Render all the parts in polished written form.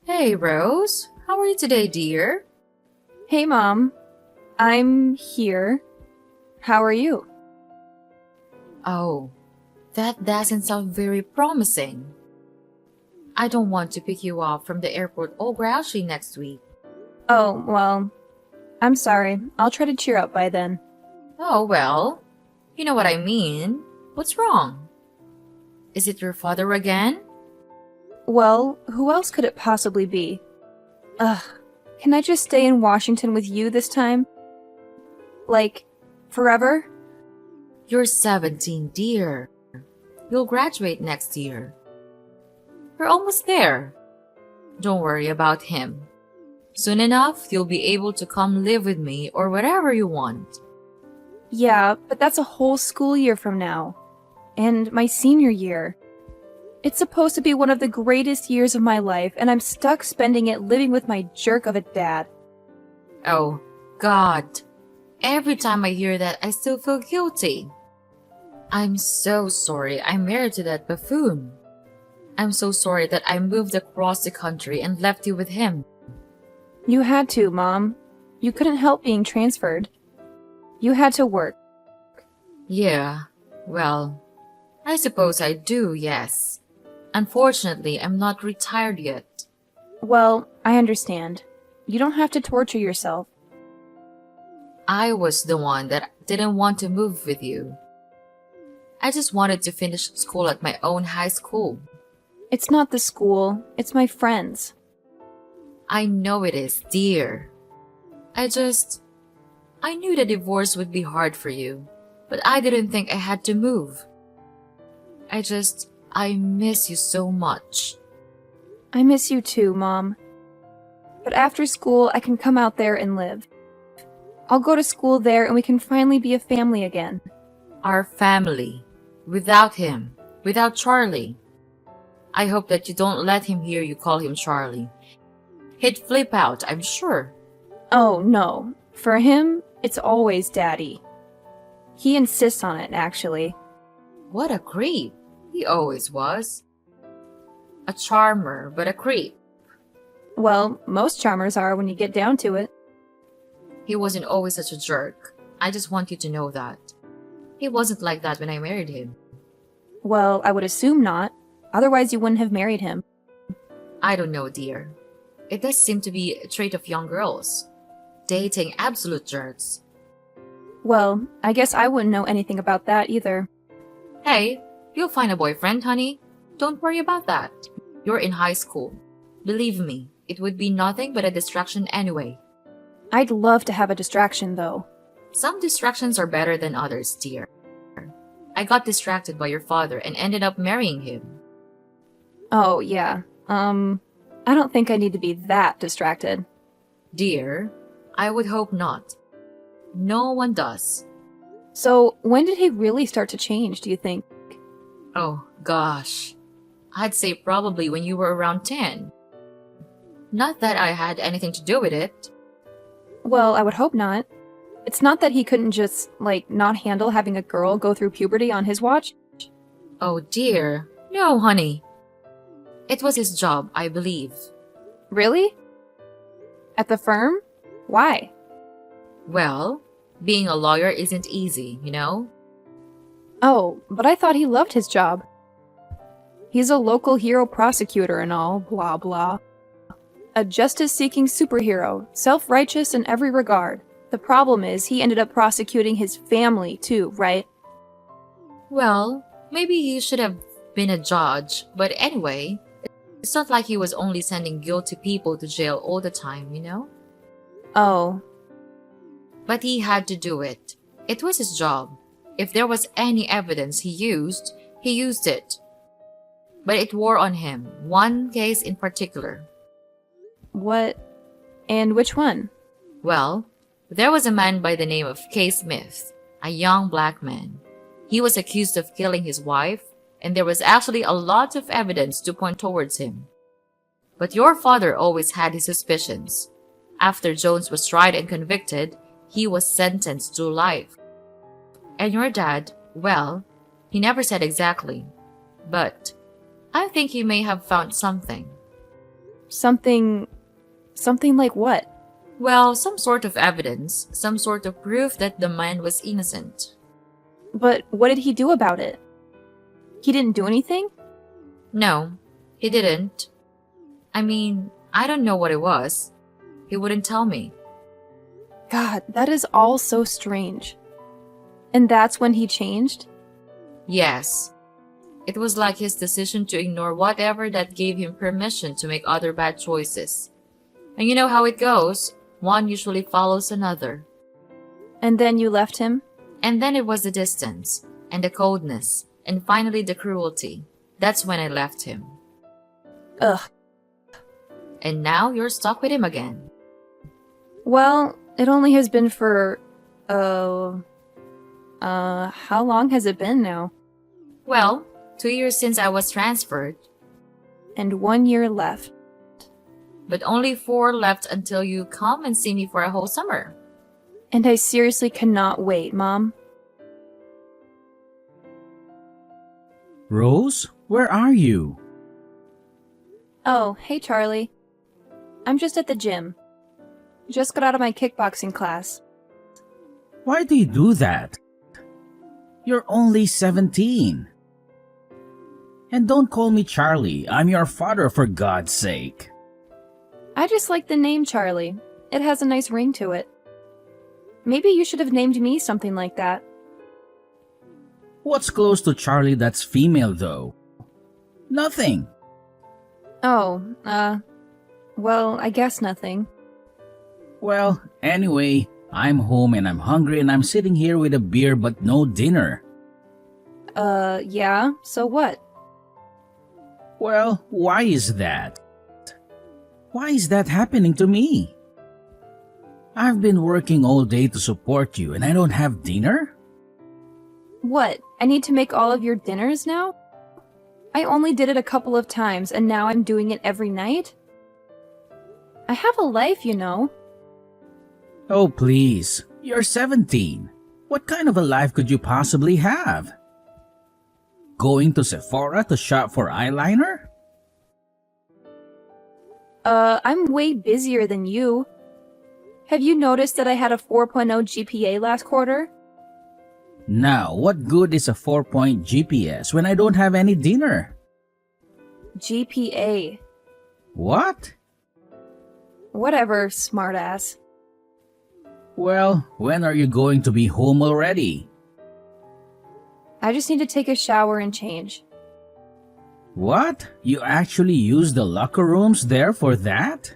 Hey, Rose. How are you today, dear? Hey, Mom. I'm here. How are you? Oh, that doesn't sound very promising. I don't want to pick you up from the airport all grouchy next week. Oh, well, I'm sorry. I'll try to cheer up by then. Oh, well, you know what I mean. What's wrong? Is it your father again? Well, who else could it possibly be? Ugh. Can I just stay in Washington with you this time? Like, forever? You're 17, dear. You'll graduate next year. We're almost there. Don't worry about him. Soon enough, you'll be able to come live with me or whatever you want. Yeah, but that's a whole school year from now. And my senior year. It's supposed to be one of the greatest years of my life, and I'm stuck spending it living with my jerk of a dad. Oh, God. Every time I hear that, I still feel guilty. I'm so sorry I'm married to that buffoon. I'm so sorry that I moved across the country and left you with him. You had to, Mom. You couldn't help being transferred. You had to work. Yeah, well, I suppose I do, yes. Unfortunately, I'm not retired yet. Well, I understand. You don't have to torture yourself. I was the one that didn't want to move with you. I just wanted to finish school at my own high school. It's not the school, it's my friends. I know it is, dear. I knew the divorce would be hard for you, but I didn't think I had to move. I miss you so much. I miss you too, Mom. But after school, I can come out there and live. I'll go to school there and we can finally be a family again. Our family. Without him. Without Charlie. I hope that you don't let him hear you call him Charlie. He'd flip out, I'm sure. Oh, no. For him, it's always Daddy. He insists on it, actually. What a creep. He always was. A charmer, but a creep. Well, most charmers are when you get down to it. He wasn't always such a jerk. I just want you to know that. He wasn't like that when I married him. Well, I would assume not. Otherwise, you wouldn't have married him. I don't know, dear. It does seem to be a trait of young girls. Dating absolute jerks. Well, I guess I wouldn't know anything about that either. Hey, you'll find a boyfriend, honey. Don't worry about that. You're in high school. Believe me, it would be nothing but a distraction anyway. I'd love to have a distraction, though. Some distractions are better than others, dear. I got distracted by your father and ended up marrying him. Oh, yeah. I don't think I need to be that distracted. Dear, I would hope not. No one does. So, when did he really start to change, do you think? Oh, gosh. I'd say probably when you were around 10. Not that I had anything to do with it. Well, I would hope not. It's not that he couldn't just, not handle having a girl go through puberty on his watch. Oh, dear. No, honey. It was his job, I believe. Really? At the firm? Why? Well, being a lawyer isn't easy, you know? Oh, but I thought he loved his job. He's a local hero prosecutor and all, blah blah. A justice-seeking superhero, self-righteous in every regard. The problem is he ended up prosecuting his family too, right? Well, maybe he should have been a judge, but anyway, it's not like he was only sending guilty people to jail all the time, you know? Oh. But he had to do it. It was his job. If there was any evidence he used it. But it wore on him, one case in particular. What? And which one? Well, there was a man by the name of Kay Smith, a young black man. He was accused of killing his wife, and there was actually a lot of evidence to point towards him. But your father always had his suspicions. After Jones was tried and convicted, he was sentenced to life. And your dad, well, he never said exactly, but I think he may have found something. Something like what? Well, some sort of evidence, some sort of proof that the man was innocent. But what did he do about it? He didn't do anything? No, he didn't. I mean, I don't know what it was. He wouldn't tell me. God, that is all so strange. And that's when he changed? Yes. It was like his decision to ignore whatever that gave him permission to make other bad choices. And you know how it goes. One usually follows another. And then you left him? And then it was the distance, and the coldness, and finally the cruelty. That's when I left him. Ugh. And now you're stuck with him again. Well, it only has been for, how long has it been now? Well, 2 years since I was transferred, And 1 year left. but only 4 left until you come and see me for a whole summer. And I seriously cannot wait, Mom. Rose, where are you? Oh, hey Charlie. I'm just at the gym. Just got out of my kickboxing class. Why do you do that? You're only 17. And don't call me Charlie. I'm your father, for God's sake. I just like the name Charlie. It has a nice ring to it. Maybe you should have named me something like that. What's close to Charlie that's female, though? Nothing. Oh, well, I guess nothing. Well, anyway, I'm home and I'm hungry and I'm sitting here with a beer but no dinner. Yeah, so what? Well, why is that? Why is that happening to me? I've been working all day to support you and I don't have dinner? What? I need to make all of your dinners now? I only did it a couple of times and now I'm doing it every night? I have a life, you know. Oh, please. You're 17. What kind of a life could you possibly have? Going to Sephora to shop for eyeliner? I'm way busier than you. Have you noticed that I had a 4.0 GPA last quarter? Now, what good is a 4-point GPS when I don't have any dinner? GPA. What? Whatever, smartass. Well, when are you going to be home already? I just need to take a shower and change. What? You actually use the locker rooms there for that?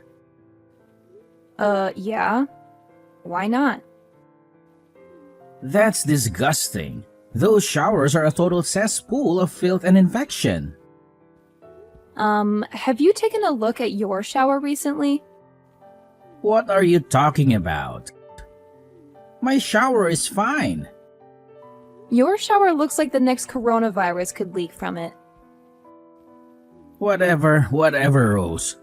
Yeah. Why not? That's disgusting. Those showers are a total cesspool of filth and infection. Have you taken a look at your shower recently? What are you talking about? My shower is fine. Your shower looks like the next coronavirus could leak from it. Whatever, Rose.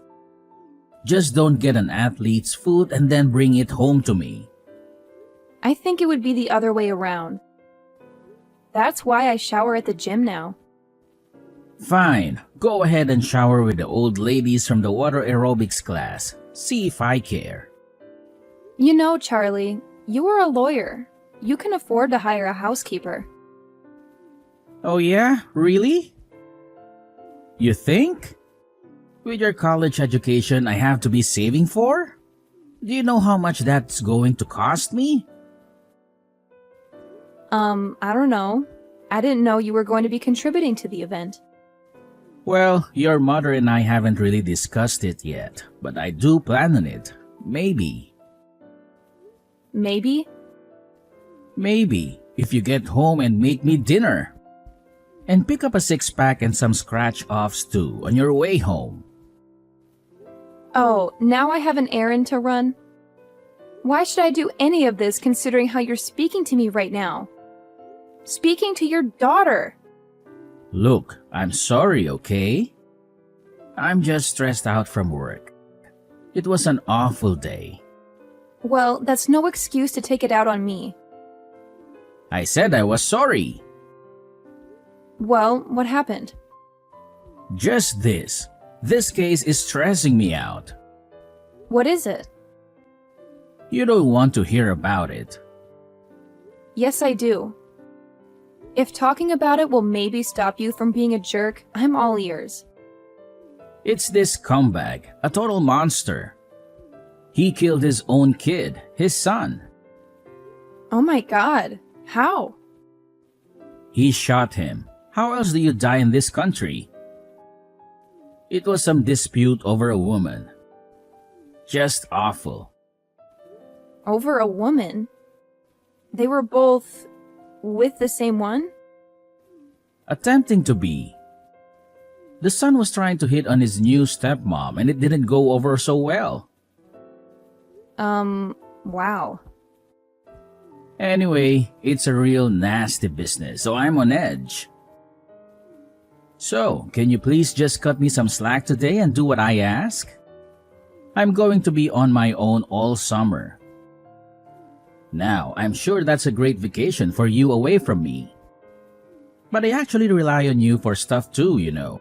Just don't get an athlete's food and then bring it home to me. I think it would be the other way around. That's why I shower at the gym now. Fine, go ahead and shower with the old ladies from the water aerobics class. See if I care. You know, Charlie, you are a lawyer. You can afford to hire a housekeeper. Oh yeah? Really? You think? With your college education I have to be saving for? Do you know how much that's going to cost me? I don't know. I didn't know you were going to be contributing to the event. Well, your mother and I haven't really discussed it yet, but I do plan on it. Maybe. Maybe? Maybe, if you get home and make me dinner. And pick up a 6-pack and some scratch-offs too on your way home. Oh, now I have an errand to run? Why should I do any of this considering how you're speaking to me right now? Speaking to your daughter! Look, I'm sorry, okay? I'm just stressed out from work. It was an awful day. Well, that's no excuse to take it out on me. I said I was sorry. Well, what happened? Just this. This case is stressing me out. What is it? You don't want to hear about it. Yes, I do. If talking about it will maybe stop you from being a jerk, I'm all ears. It's this scumbag, a total monster. He killed his own kid, his son. Oh my god. How? He shot him. How else do you die in this country? It was some dispute over a woman. Just awful. Over a woman? They were both with the same one? Attempting to be. The son was trying to hit on his new stepmom and it didn't go over so well. Wow. Anyway, it's a real nasty business, so I'm on edge. So, can you please just cut me some slack today and do what I ask? I'm going to be on my own all summer. Now, I'm sure that's a great vacation for you away from me. But I actually rely on you for stuff too, you know.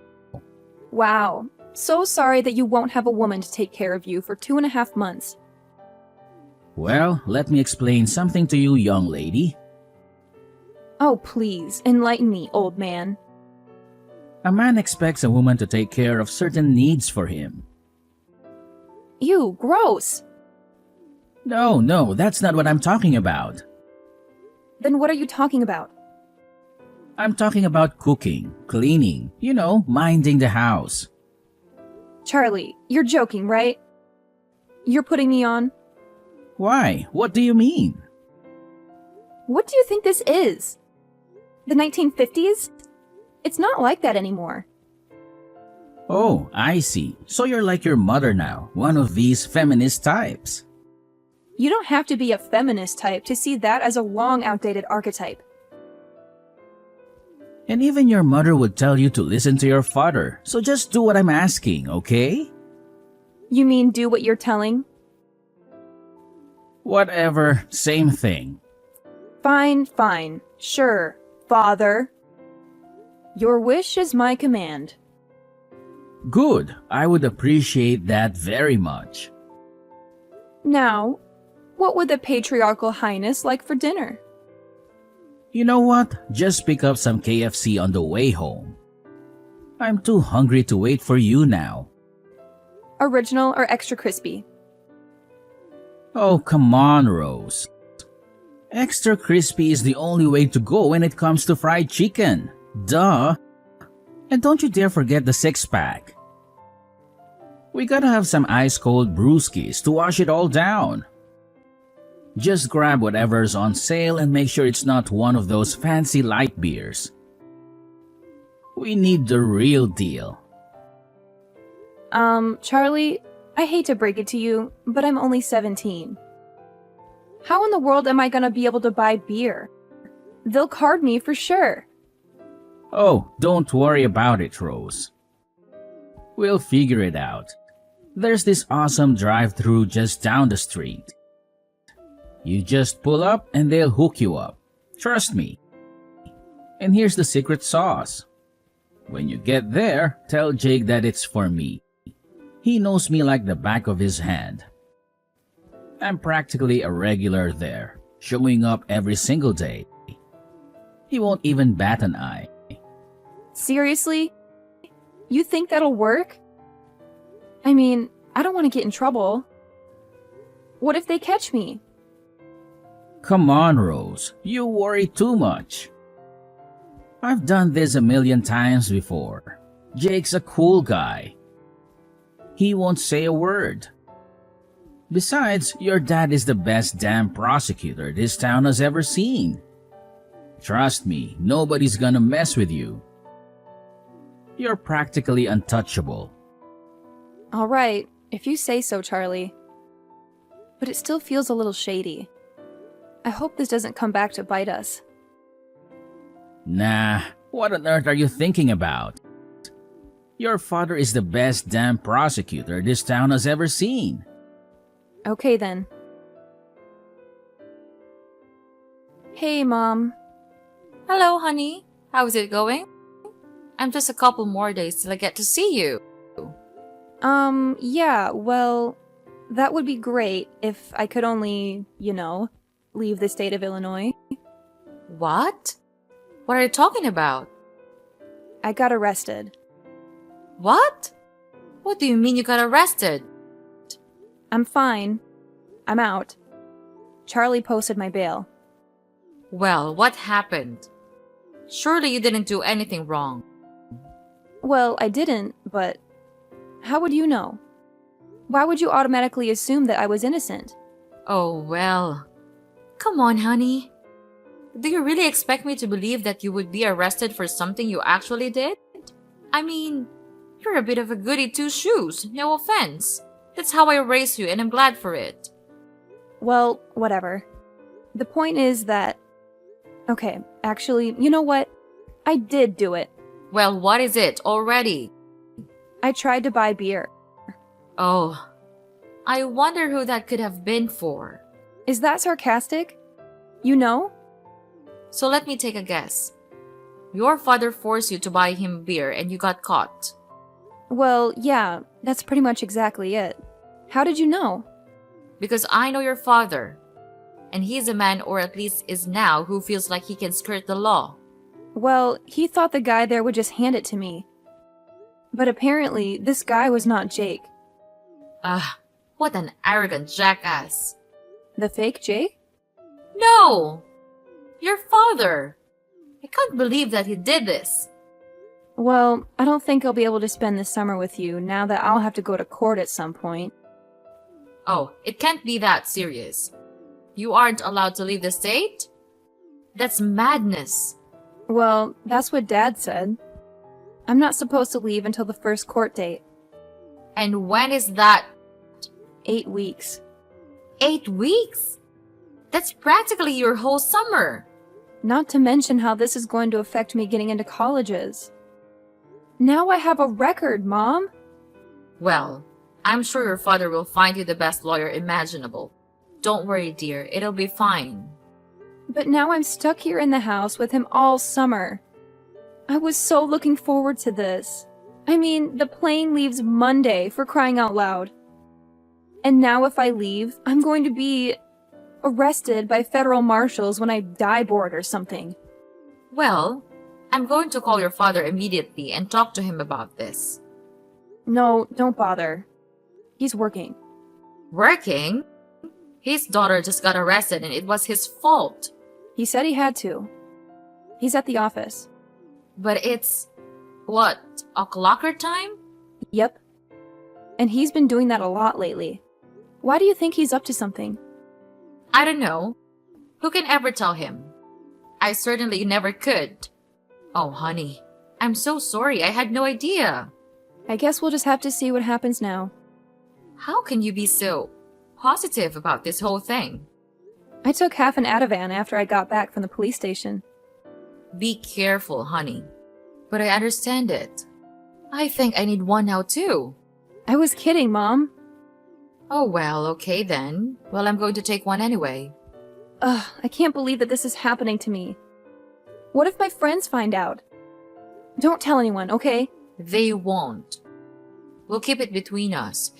Wow. So sorry that you won't have a woman to take care of you for 2.5 months. Well, let me explain something to you, young lady. Oh, please, enlighten me, old man. A man expects a woman to take care of certain needs for him. Ew, gross. No, that's not what I'm talking about. Then what are you talking about? I'm talking about cooking, cleaning, you know, minding the house. Charlie, you're joking, right? You're putting me on? Why? What do you mean? What do you think this is? The 1950s? It's not like that anymore. Oh, I see. So you're like your mother now, one of these feminist types. You don't have to be a feminist type to see that as a long outdated archetype. And even your mother would tell you to listen to your father, so just do what I'm asking, okay? You mean do what you're telling? Whatever, same thing. Fine. Sure, father. Your wish is my command. Good, I would appreciate that very much. Now, what would the patriarchal highness like for dinner? You know what? Just pick up some KFC on the way home. I'm too hungry to wait for you now. Original or extra crispy? Oh, come on, Rose. Extra crispy is the only way to go when it comes to fried chicken. Duh. And don't you dare forget the 6-pack. We gotta have some ice-cold brewskis to wash it all down. Just grab whatever's on sale and make sure it's not one of those fancy light beers. We need the real deal. Charlie, I hate to break it to you, but I'm only 17. How in the world am I gonna be able to buy beer? They'll card me for sure. Oh, don't worry about it, Rose. We'll figure it out. There's this awesome drive-thru just down the street. You just pull up and they'll hook you up. Trust me. And here's the secret sauce. When you get there, tell Jake that it's for me. He knows me like the back of his hand. I'm practically a regular there, showing up every single day. He won't even bat an eye. Seriously? You think that'll work? I mean, I don't want to get in trouble. What if they catch me? Come on, Rose. You worry too much. I've done this a million times before. Jake's a cool guy. He won't say a word. Besides, your dad is the best damn prosecutor this town has ever seen. Trust me, nobody's gonna mess with you. You're practically untouchable. All right, if you say so, Charlie. But it still feels a little shady. I hope this doesn't come back to bite us. Nah, what on earth are you thinking about? Your father is the best damn prosecutor this town has ever seen. Okay then. Hey, Mom. Hello, honey. How's it going? I'm just a couple more days till I get to see you. Yeah, well, that would be great if I could only, leave the state of Illinois. What? What are you talking about? I got arrested. What? What do you mean you got arrested? I'm fine. I'm out. Charlie posted my bail. Well, what happened? Surely you didn't do anything wrong. Well, I didn't, but how would you know? Why would you automatically assume that I was innocent? Oh, well. Come on, honey. Do you really expect me to believe that you would be arrested for something you actually did? I mean, you're a bit of a goody two-shoes, no offense. That's how I raised you, and I'm glad for it. Well, whatever. The point is that... Okay, actually, you know what? I did do it. Well, what is it already? I tried to buy beer. Oh, I wonder who that could have been for. Is that sarcastic? You know? So let me take a guess. Your father forced you to buy him beer and you got caught. Well, yeah, that's pretty much exactly it. How did you know? Because I know your father. And he's a man, or at least is now, who feels like he can skirt the law. Well, he thought the guy there would just hand it to me. But apparently, this guy was not Jake. What an arrogant jackass. The fake Jake? No! Your father! I can't believe that he did this. Well, I don't think I'll be able to spend this summer with you now that I'll have to go to court at some point. Oh, it can't be that serious. You aren't allowed to leave the state? That's madness. Well, that's what Dad said. I'm not supposed to leave until the first court date. And when is that? 8 weeks. 8 weeks? That's practically your whole summer. Not to mention how this is going to affect me getting into colleges. Now I have a record, Mom! Well, I'm sure your father will find you the best lawyer imaginable. Don't worry, dear. It'll be fine. But now I'm stuck here in the house with him all summer. I was so looking forward to this. I mean, the plane leaves Monday, for crying out loud. And now if I leave, I'm going to be arrested by federal marshals when I die bored or something. Well, I'm going to call your father immediately and talk to him about this. No, don't bother. He's working. Working? His daughter just got arrested and it was his fault. He said he had to. He's at the office. But it's... what? O'clocker time? Yep. And he's been doing that a lot lately. Why do you think he's up to something? I don't know. Who can ever tell him? I certainly never could. Oh, honey. I'm so sorry. I had no idea. I guess we'll just have to see what happens now. How can you be so positive about this whole thing? I took half an Ativan after I got back from the police station. Be careful, honey. But I understand it. I think I need one now too. I was kidding, Mom. Oh well, okay then. Well, I'm going to take one anyway. Ugh, I can't believe that this is happening to me. What if my friends find out? Don't tell anyone, okay? They won't. We'll keep it between us.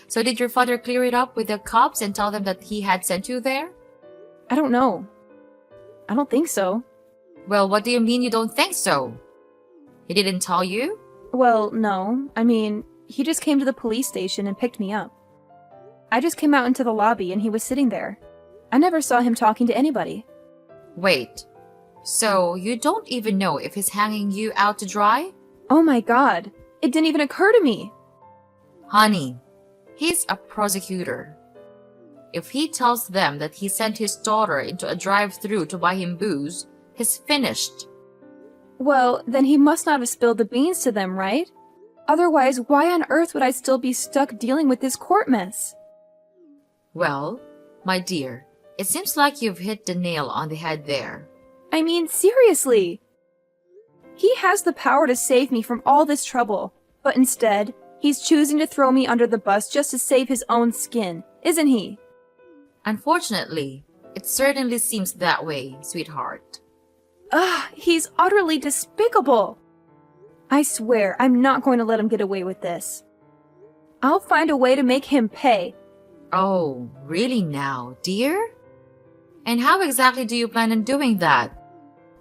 So did your father clear it up with the cops and tell them that he had sent you there? I don't know. I don't think so. Well, what do you mean you don't think so? He didn't tell you? Well, no. I mean, he just came to the police station and picked me up. I just came out into the lobby and he was sitting there. I never saw him talking to anybody. Wait. So you don't even know if he's hanging you out to dry? Oh my god. It didn't even occur to me. Honey, he's a prosecutor. If he tells them that he sent his daughter into a drive-thru to buy him booze, he's finished. Well, then he must not have spilled the beans to them, right? Otherwise, why on earth would I still be stuck dealing with this court mess? Well, my dear, it seems like you've hit the nail on the head there. I mean, seriously. He has the power to save me from all this trouble, but instead, he's choosing to throw me under the bus just to save his own skin, isn't he? Unfortunately, it certainly seems that way, sweetheart. Ugh, he's utterly despicable. I swear, I'm not going to let him get away with this. I'll find a way to make him pay. Oh, really now, dear? And how exactly do you plan on doing that?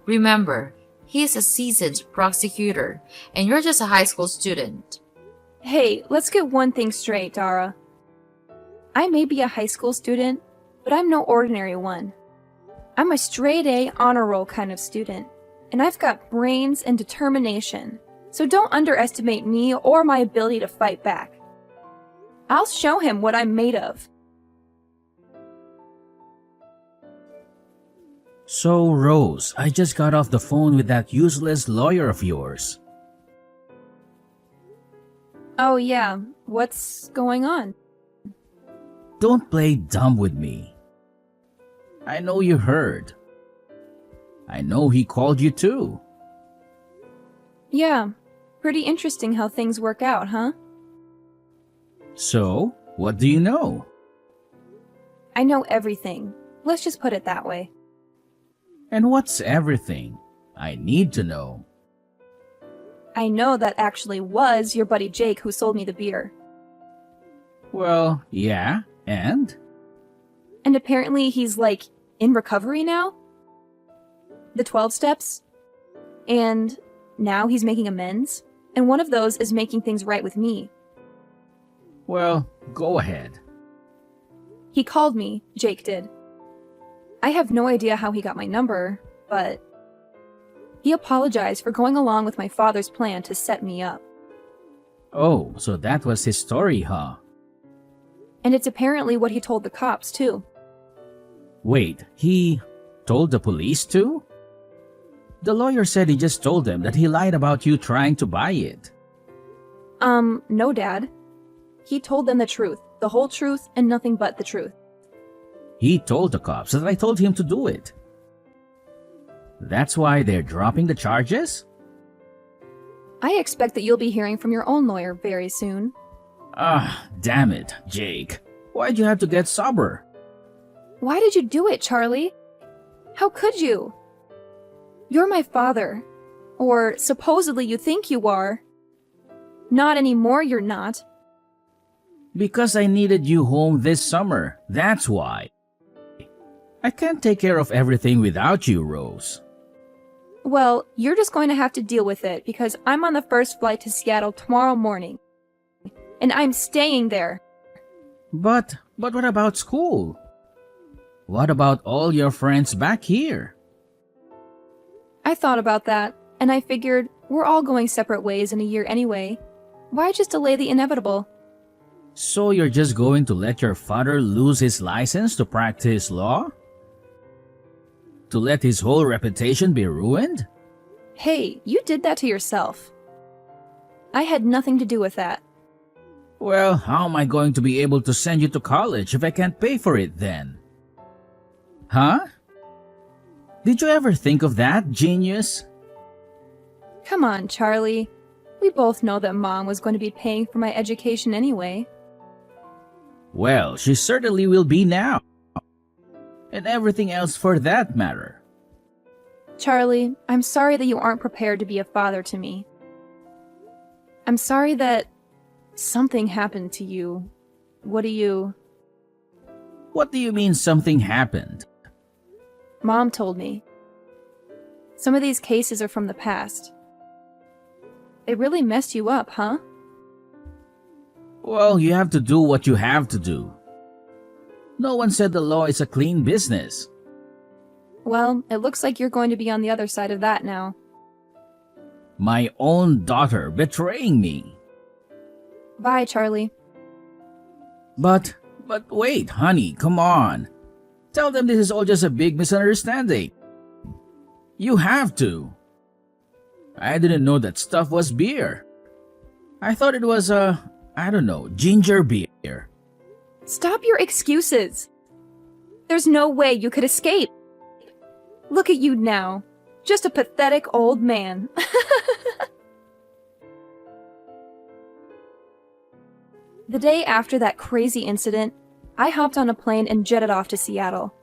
Remember, he is a seasoned prosecutor, and you're just a high school student. Hey, let's get one thing straight, Dara. I may be a high school student, but I'm no ordinary one. I'm a straight A honor roll kind of student, and I've got brains and determination, so don't underestimate me or my ability to fight back. I'll show him what I'm made of. So, Rose, I just got off the phone with that useless lawyer of yours. Oh yeah, what's going on? Don't play dumb with me. I know you heard. I know he called you too. Yeah, pretty interesting how things work out, huh? So, what do you know? I know everything. Let's just put it that way. And what's everything? I need to know. I know that actually was your buddy Jake who sold me the beer. Well, yeah, and? And apparently he's like in recovery now? The 12 steps? And now he's making amends? And one of those is making things right with me. Well, go ahead. He called me, Jake did. I have no idea how he got my number, but he apologized for going along with my father's plan to set me up. Oh, so that was his story, huh? And it's apparently what he told the cops, too. Wait, he told the police too? The lawyer said he just told them that he lied about you trying to buy it. No, Dad. He told them the truth, the whole truth, and nothing but the truth. He told the cops that I told him to do it. That's why they're dropping the charges? I expect that you'll be hearing from your own lawyer very soon. Ah, damn it, Jake. Why'd you have to get sober? Why did you do it, Charlie? How could you? You're my father. Or supposedly you think you are. Not anymore, you're not. Because I needed you home this summer. That's why. I can't take care of everything without you, Rose. Well, you're just going to have to deal with it because I'm on the first flight to Seattle tomorrow morning. And I'm staying there. But what about school? What about all your friends back here? I thought about that, and I figured we're all going separate ways in a year anyway. Why just delay the inevitable? So you're just going to let your father lose his license to practice law? To let his whole reputation be ruined? Hey, you did that to yourself. I had nothing to do with that. Well, how am I going to be able to send you to college if I can't pay for it then? Huh? Did you ever think of that, genius? Come on, Charlie. We both know that Mom was going to be paying for my education anyway. Well, she certainly will be now. And everything else for that matter. Charlie, I'm sorry that you aren't prepared to be a father to me. I'm sorry that something happened to you. What do you... What do you mean something happened? Mom told me. Some of these cases are from the past. It really messed you up, huh? Well, you have to do what you have to do. No one said the law is a clean business. Well, it looks like you're going to be on the other side of that now. My own daughter betraying me. Bye, Charlie. But wait, honey, come on. Tell them this is all just a big misunderstanding. You have to. I didn't know that stuff was beer. I thought it was ginger beer. Stop your excuses. There's no way you could escape. Look at you now. Just a pathetic old man. The day after that crazy incident, I hopped on a plane and jetted off to Seattle,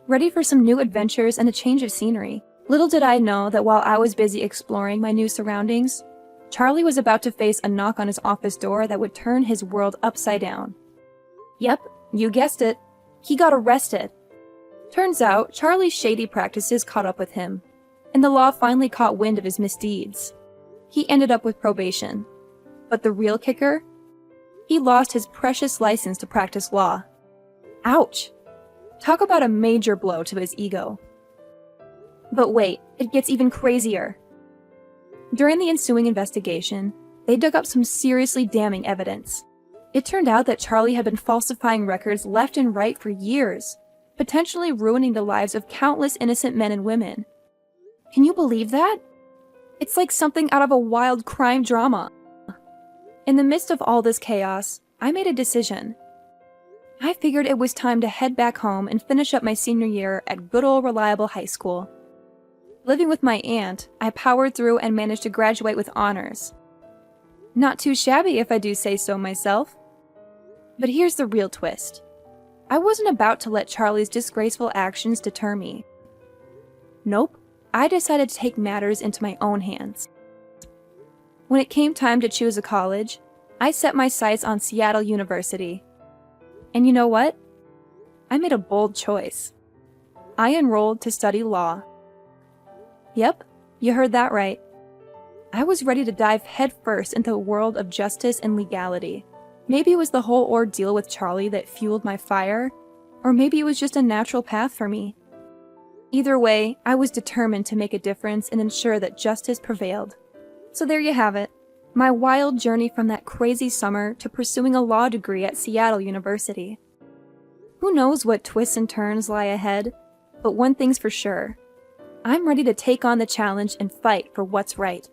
ready for some new adventures and a change of scenery. Little did I know that while I was busy exploring my new surroundings, Charlie was about to face a knock on his office door that would turn his world upside down. Yep, you guessed it. He got arrested. Turns out, Charlie's shady practices caught up with him, and the law finally caught wind of his misdeeds. He ended up with probation. But the real kicker? He lost his precious license to practice law. Ouch! Talk about a major blow to his ego. But wait, it gets even crazier. During the ensuing investigation, they dug up some seriously damning evidence. It turned out that Charlie had been falsifying records left and right for years, potentially ruining the lives of countless innocent men and women. Can you believe that? It's like something out of a wild crime drama. In the midst of all this chaos, I made a decision. I figured it was time to head back home and finish up my senior year at good old reliable high school. Living with my aunt, I powered through and managed to graduate with honors. Not too shabby if I do say so myself. But here's the real twist. I wasn't about to let Charlie's disgraceful actions deter me. Nope, I decided to take matters into my own hands. When it came time to choose a college, I set my sights on Seattle University. And you know what? I made a bold choice. I enrolled to study law. Yep, you heard that right. I was ready to dive headfirst into a world of justice and legality. Maybe it was the whole ordeal with Charlie that fueled my fire, or maybe it was just a natural path for me. Either way, I was determined to make a difference and ensure that justice prevailed. So there you have it, my wild journey from that crazy summer to pursuing a law degree at Seattle University. Who knows what twists and turns lie ahead, but one thing's for sure. I'm ready to take on the challenge and fight for what's right.